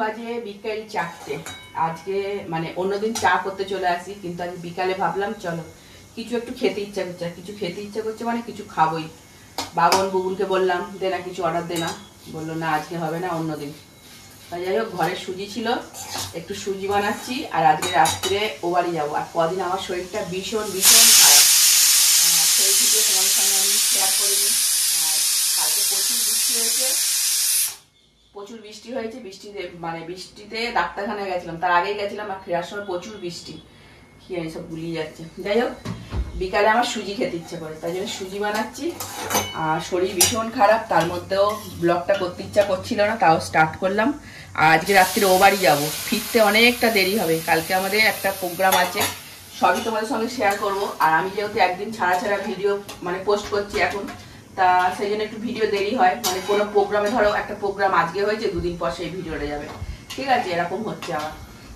বাজে বিকেল 4টে। আজকে মানে অন্যদিন চা করতে চলে আসি, কিন্তু আজ বিকালে ভাবলাম চলো কিছু একটু খেতে ইচ্ছা করছে। কিছু খেতে ইচ্ছা করছে মানে কিছু খাবোই। বাবন বুবুনকে বললাম দে না কিছু অর্ডার দে না, বললো না আজকে হবে না অন্যদিন। তাই যাই হোক ঘরে সুজি ছিল, একটু সুজি বানাচ্ছি। আর আজকে রাত্রে ও বাড়ি যাবো। আর কদিন আমার শরীরটা ভীষণ ভীষণ খারাপ, সেই ভিডিও তোমার সঙ্গে আমি শেয়ার করিনি। আর কালকে প্রচুর বৃষ্টি হয়েছে, বৃষ্টিতে ডাক্তারখানায় গেছিলাম, তার আগেই গেছিলাম। আর ফেরার সময় প্রচুর বৃষ্টি, কি জানি সব গুলিয়ে যাচ্ছে। যাই হোক বিকালে আমার সুজি খেতে ইচ্ছে করে, তাই জন্য সুজি বানাচ্ছি। আর শরীর ভীষণ খারাপ, তার মধ্যেও ব্লগটা করতে ইচ্ছা করছিল না, তাও স্টার্ট করলাম। আর আজকে রাত্রে ও বাড়ি যাবো, ফিরতে অনেকটা দেরি হবে। কালকে আমাদের একটা প্রোগ্রাম আছে, সবই তোমাদের সঙ্গে শেয়ার করব। আর আমি যেহেতু একদিন ছাড়া ছাড়া ভিডিও মানে পোস্ট করছি এখন, তা সেই জন্য একটু ভিডিও দেরি হয়। মানে কোনো প্রোগ্রামে ধরো একটা প্রোগ্রাম আজকে হয়েছে, দুদিন পর সেই ভিডিওটা যাবে, ঠিক আছে, এরকম হচ্ছে আমার।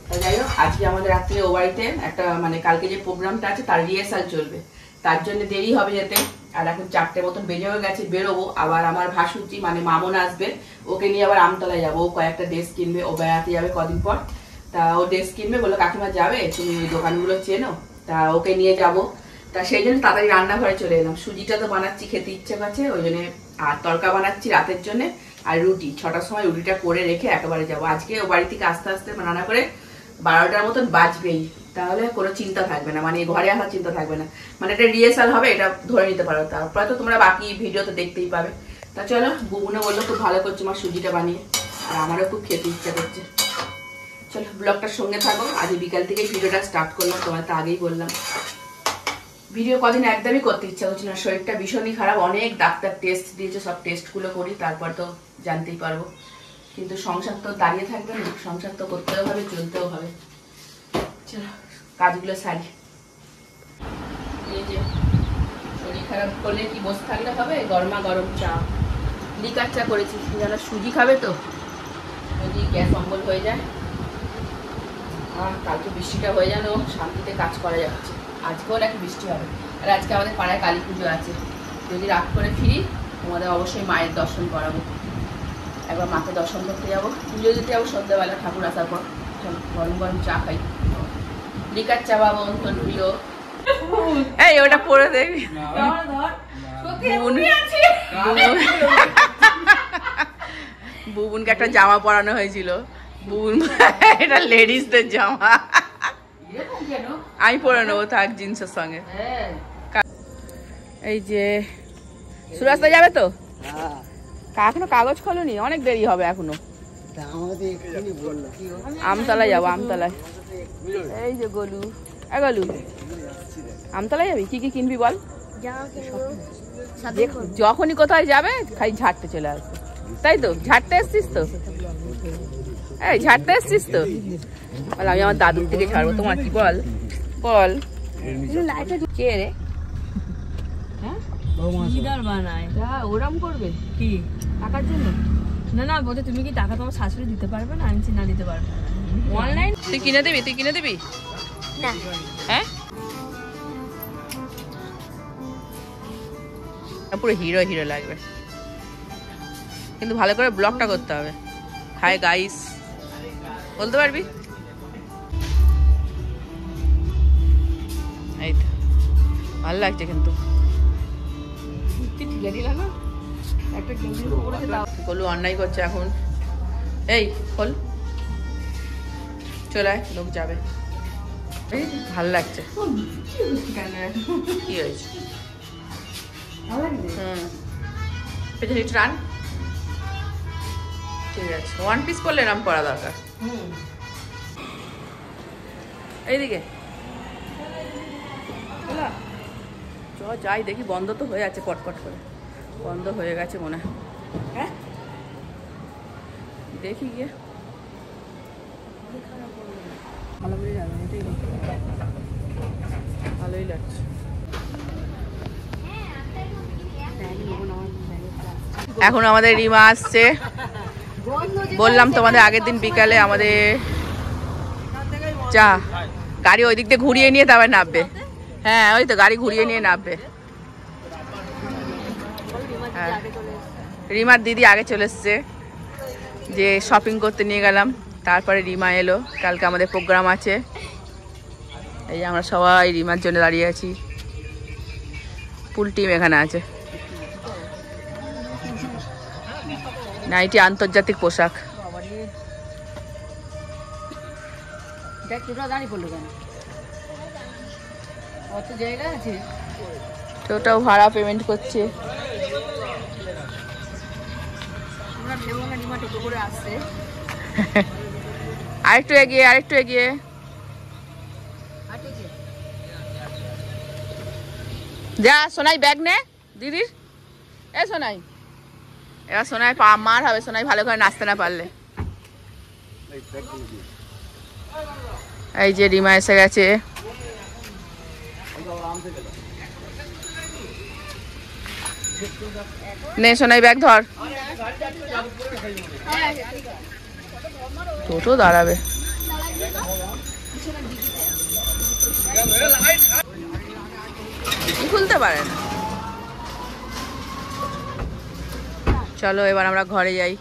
তো যাই হোক আজকে আমাদের রাত্রে ও বাড়িতে একটা মানে কালকে যে প্রোগ্রামটা আছে তার রিহার্সাল চলবে, তার জন্য দেরি হবে যেতে। আর এখন 4টে মতন বেজে হয়ে গেছে, বেরোবো। আবার আমার ভাসুরজি মানে মামন আসবে, ওকে নিয়ে আবার আমতলায় যাবো। ও কয়েকটা ড্রেস কিনবে, ও বেড়াতে যাবে কদিন পর। তা ও ড্রেস কিনবে, বললো কাকিমা যাবে, তুমি ওই দোকানগুলো চেনো, তা ওকে নিয়ে যাবো। তা সেই জন্য তাড়াতাড়ি রান্নাঘরে চলে এলাম। সুজিটা তো বানাচ্ছি, খেতে ইচ্ছে করছে ওই জন্য। আর তড়কা বানাচ্ছি রাতের জন্য। আর রুটি 6টার সময় রুটিটা করে রেখে একেবারে যাবো। আজকে ও বাড়ি থেকে আস্তে আস্তে রান্না করে 12টার মতন বাজবেই, তাহলে কোনো চিন্তা থাকবে না, মানে ঘরে আসার চিন্তা থাকবে না। মানে এটা রিহার্সাল হবে, এটা ধরে নিতে পারো। তারপরে তো তোমরা বাকি ভিডিও তো দেখতেই পাবে। তা চলো, বুবুনে বললো খুব ভালো করছো আমার সুজিটা বানিয়ে, আর আমারও খুব খেতে ইচ্ছা করছে। চলো ব্লগটার সঙ্গে থাকো। আজ বিকাল থেকে ভিডিওটা স্টার্ট করলাম, তোমার তো আগেই বললাম। ভিডিও কদিন একদমই করতে ইচ্ছা করছে না, শরীরটা ভীষণই খারাপ। অনেক ডাক্তার টেস্ট দিয়েছে, সব টেস্টগুলো করি তারপর তো জানতেই পারবো। কিন্তু সংসার তো দাঁড়িয়ে থাকবে না, সংসার তো করতেও হবে, চলতেও হবে। চলো কাজগুলো সারি। এই যে শরীর খারাপ করলে কি বসে থাকলে হবে, গরমা গরম চা, লিকার চা করেছি। যারা সুজি খাবে তো, যদি গ্যাস অম্বল হয়ে যায়। আর কালকে বৃষ্টিটা হয়ে যেন শান্তিতে কাজ করা যাচ্ছে। আজকেও নাকি বৃষ্টি হবে। আর আজকে আমাদের পাড়ায় কালী পুজো আছে, যদি রাত করে ফিরি তোমাদের অবশ্যই মায়ের দর্শন করাবো। একবার মাকে দর্শন করতে যাবো, পুজো দিতে যাবো সন্ধ্যাবেলা, ঠাকুর আসার পর। গরম গরম চা খাই, লিকার চা বাবা অন্তর প্রিয়। এই ওটা পরে দেখবি, বুবুনকে একটা জামা পরানো হয়েছিল। বুবুন এটা লেডিসদের জামা, আমি পরে নেবো, থাক জিন্সের সঙ্গে। এই যে সুরাস্তা যাবে তো, এখনো কাগজ খোলনি, অনেক দেরি হবে এখনো। আমতলায় যাবো, আমতলায়। এই যে গলু, গলু আমতলায় যাবি, কি কি কিনবি বল? যখনই কোথায় যাবে খালি ঝাড়তে চলে আসবে, তাই তো? ঝাড়তে এসছিস তো, এই ঝাড়তে এসছিস তো, বল আমি আমার দাদুর থেকে ঝাড়বো। তোমার কি বল, বল কে রে? ওরম করবে কি টাকার জন্য? না না বলতে তুমি কি টাকা তোমার শাশুড়ি দিতে পারবে না? আমি না দিতে পারবো না। অনলাইন তুই কিনে দিবি, তুই কিনে দিবি না? হ্যাঁ পুরো হিরো হিরো লাগবে, কিন্তু ভালো করে ব্লগটা করতে হবে। হাই গাইস বলতে পারবি? এই তো ভালো লাগছে, কিন্তু গলু অন্যায় করছে এখন। এই খোল, চলে আয়, লোক যাবে। এই ভালো লাগছে, কি হয়েছে? পেছনে একটু রান, ঠিক আছে। ওয়ান পিস করলে এরম করা দরকার। এইদিকে চ যাই দেখি, বন্ধ তো হয়ে আছে, পটপট করে বন্ধ হয়ে গেছে মনে হয়। হ্যাঁ দেখি গিয়ে, ভালোই লাগছে। এখন আমাদের রিমা আসছে, বললাম তোমাদের আগের দিন বিকালে আমাদের চা গাড়ি ওই দিক দিয়ে ঘুরিয়ে নিয়ে তবে নামবে। হ্যাঁ ওই তো গাড়ি ঘুরিয়ে নিয়ে নামবে। রিমার দিদি আগে চলে এসছে, যে শপিং করতে নিয়ে গেলাম, তারপরে রিমা এলো, কালকে আমাদের প্রোগ্রাম আছে। এই যে আমরা সবাই রিমার জন্য দাঁড়িয়ে আছি, ফুল টিম এখানে আছে। নাইটি আন্তর্জাতিক পোশাক। ওটাও ভাড়া পেমেন্ট করছে। আরেকটু এগিয়ে, আরেকটু এগিয়ে। যা সোনাই ব্যাগ নে দিদির। এ সোনাই, এবার সোনাই মার হবে, সোনাই ভালো করে নাচতে না পারলে। এই যে রিমা এসে গেছে। নে সোনাই ব্যাগ ধর। টোটো দাঁড়াবে। খুলতে পারে না। চলো এবার আমরা ঘরে যাই।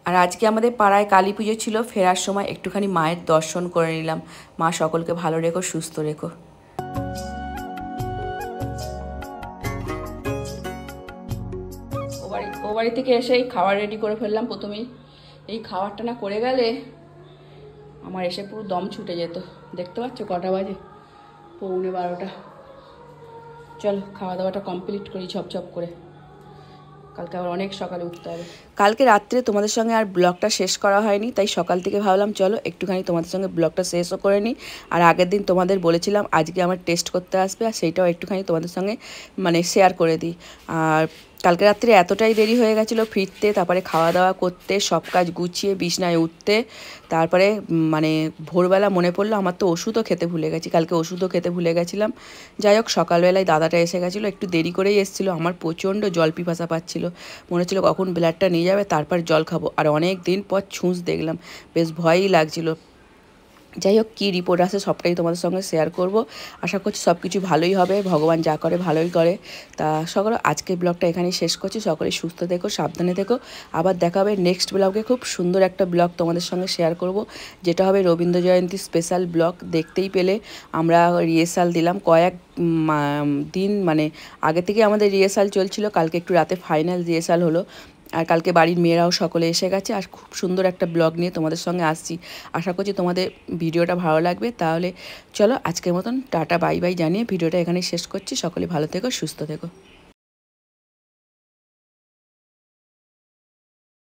আর আজকে আমাদের পাড়ায় কালী পুজো ছিল, ফেরার সময় একটুখানি মায়ের দর্শন করে নিলাম। মা সকলকে ভালো রেখো, সুস্থ রেখো। ও বাড়ি থেকে এসে খাবার রেডি করে ফেললাম প্রথমেই। এই খাবারটা না করে গেলে আমার এসে পুরো দম ছুটে যেত। দেখতে পাচ্ছ কটা বাজে? 11:45। চলো খাওয়া দাওয়াটা কমপ্লিট করি ঝপঝপ করে, কালকে আবার অনেক সকালে উঠতে হবে। কালকে রাত্রে তোমাদের সঙ্গে আর ব্লগটা শেষ করা হয়নি, তাই সকাল থেকে ভাবলাম চলো একটুখানি তোমাদের সঙ্গে ব্লগটা শেষও করে নিই। আর আগের দিন তোমাদের বলেছিলাম আজকে আমার টেস্ট করতে আসবে, আর সেইটাও একটুখানি তোমাদের সঙ্গে মানে শেয়ার করে দিই। আর কালকে রাত্রে এতটাই দেরি হয়ে গেছিলো ফিরতে, তারপরে খাওয়া দাওয়া করতে, সব কাজ গুছিয়ে বিছনায় উঠতে, তারপরে মানে ভোরবেলা মনে পড়লো আমার তো ওষুধও খেতে ভুলে গেছি, কালকে ওষুধও খেতে ভুলে গেছিলাম। যাই হোক সকালবেলায় দাদাটা এসে গেছিলো, একটু দেরি করেই এসেছিলো। আমার প্রচণ্ড জল পিপাসা পাচ্ছিলো, মনে হচ্ছিলো কখন ব্লাডটা নিয়ে যাবে তারপর জল খাবো। আর অনেক দিন পর ছুঁচ দেখলাম, বেশ ভয়ই লাগছিলো। যাই হোক কী রিপোর্ট আসে সবটাই তোমাদের সঙ্গে শেয়ার করব। আশা করছি সব কিছু ভালোই হবে, ভগবান যা করে ভালোই করে। তা সকলে আজকের ব্লগটা এখানেই শেষ করছি। সকলে সুস্থ থেকো, সাবধানে থেকো। আবার দেখা হবে নেক্সট ব্লগে। খুব সুন্দর একটা ব্লগ তোমাদের সঙ্গে শেয়ার করব, যেটা হবে রবীন্দ্র জয়ন্তী স্পেশাল ব্লগ। দেখতেই পেলে আমরা রিহার্সাল দিলাম কয়েক দিন, মানে আগে থেকে আমাদের রিহার্সাল চলছিল, কালকে একটু রাতে ফাইনাল রিহার্সাল হলো। আর কালকে বাড়ির মেয়েরাও সকলে এসে গেছে, আর খুব সুন্দর একটা ব্লগ নিয়ে তোমাদের সঙ্গে আসছি। আশা করছি তোমাদের ভিডিওটা ভালো লাগবে। তাহলে চলো আজকের মতন টাটা বাই বাই জানিয়ে ভিডিওটা এখানেই শেষ করছি। সকলে ভালো থেকো, সুস্থ থেকো।